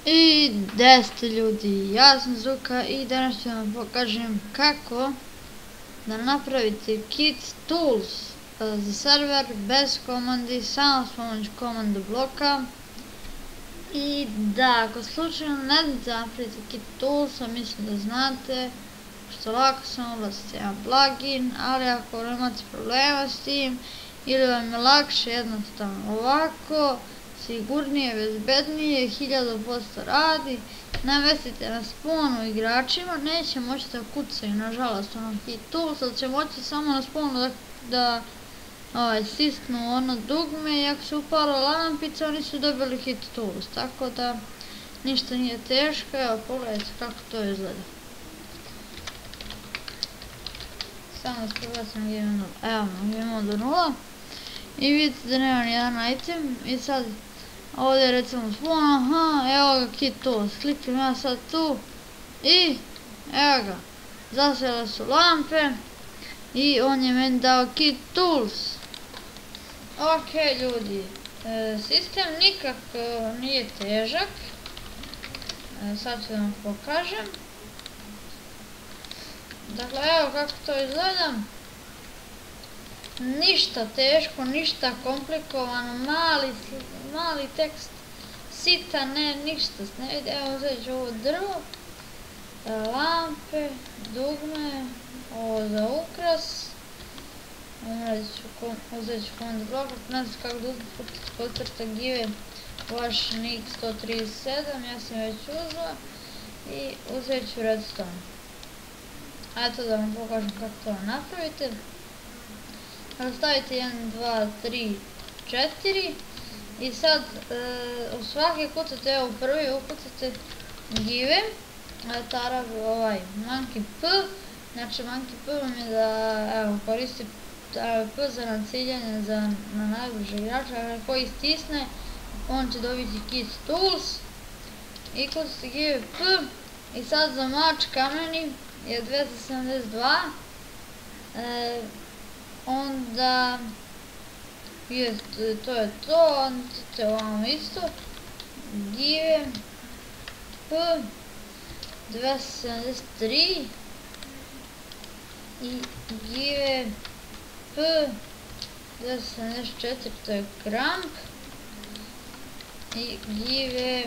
I 10 ljudi, ja sam Zuka i danas ću vam pokažem kako da napravite Kit Tools za server bez komandi, samo s pomoću komando bloka. I da, ako slučajno ne znate da napravite Kit Tools, mislim da znate, što lako samo ubacite jedan plugin, ali ako nemate problema s tim ili vam je lakše jednostavno ovako, sigurnije, bezbednije, 1000% radi, namestite na spawnu igračima, neće moći da kucaju nažalost ono Kit Tools, ali će moći samo na spawnu da stisnu ono dugme i ako se upala lampica oni su dobili Kit Tools, tako da ništa nije teško. Evo pogledajte kako to izgleda. Samo da prebacim game mode, evo game mode 0 i vidite da nema nijedan item i sad ovdje recimo spawn, aha, evo ga Kit Tools, kliknem ja sad tu i evo ga, zasjele su lampe i on je meni dao Kit Tools. Ok ljudi, sistem nikako nije težak, sad ću vam pokažem. Dakle, evo kako to izgleda. Ništa teško, ništa komplikovano, mali tekst, sitan, ne, ništa se ne vidi. Evo uzet ću ovo drvo, lampe, dugme, ovo za ukras, uzet ću komand blok, ne znam kako da podcrta give vaš nick 137, ja sam već uzela i uzet ću redstone. Eto da vam pokažem kako to napravite. Stavite 1, 2, 3, 4 i sad u svaki kucate, evo u prvi ukucate give, tarav monkey p, znači monkey p vam je da evo koristi p za naciljanje na najbliže igrača, koji stisne on će dobiti Kit Tools i kucate give p i sad za mač kameni je 272, onda to je to, onda ćete ovamo isto give p 273 i give p 274, to je crank, i give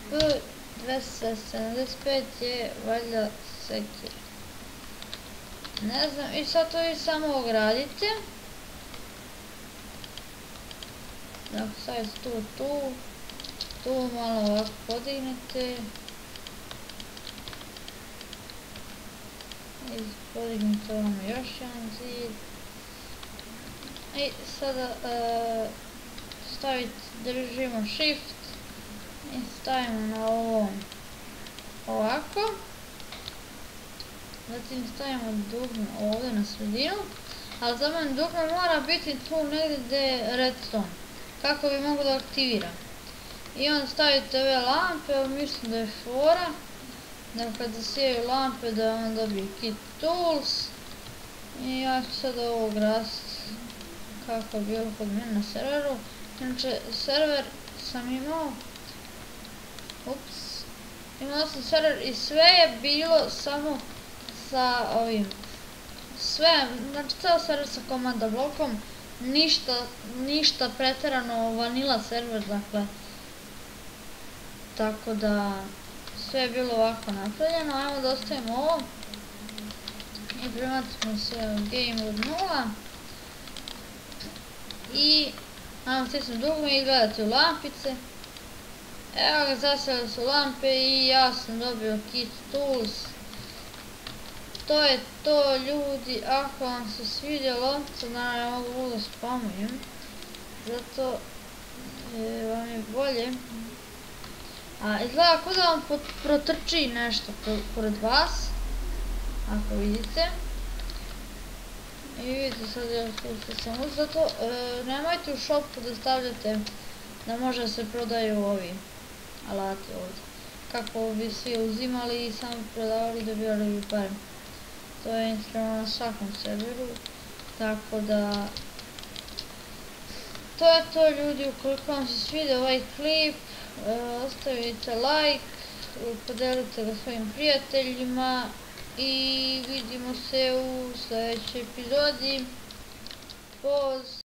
p 275 je valjda sekir. Ne znam, i sad to vi samo ogradite. Dakle, stavite tu malo ovako podignete. I podignite ovamo još jedan zid. I sada držimo shift i stavimo na ovom ovako. Zatim stavimo dugme ovdje na sredinu, ali za mene dugme mora biti tu negdje gdje je redstone, kako bi mogu da aktiviram. I onda stavite ove lampe, mislim da je fora, da kada sijaju lampe da on dobije Kit Tools. I ja ću sad ovo ugrasiti kako je bilo kod mene na serveru. Znači server sam imao, imao sam server i sve je bilo samo sa ovim, sve, znači ceo server sa komanda blokom, ništa pretjerano vanila server, dakle, tako da sve je bilo ovako napravljeno. Ajmo da ostavimo ovo i prematimo se game od 0 i ajmo stisnuti dugme i gledati u lampice. Evo ga, zasjele su lampe i ja sam dobio Kit Tools. To je to ljudi, ako vam se svidjelo, sad naravno mogu da spamujem, zato vam je bolje. Izgleda kao da vam protrči nešto pored vas, ako vidite. I vidite sad što sam uzela, zato nemojte u shopu da stavljate da može da se prodaju ovi alati ovdje, kako bi svi uzimali i sami prodavali i dobivali bi pare. To je iskreno na svakom serveru, tako da to je to ljudi. Ukoliko vam se svidio ovaj klip, ostavite like, podelite ga svojim prijateljima i vidimo se u sljedećoj epizodi. Poz!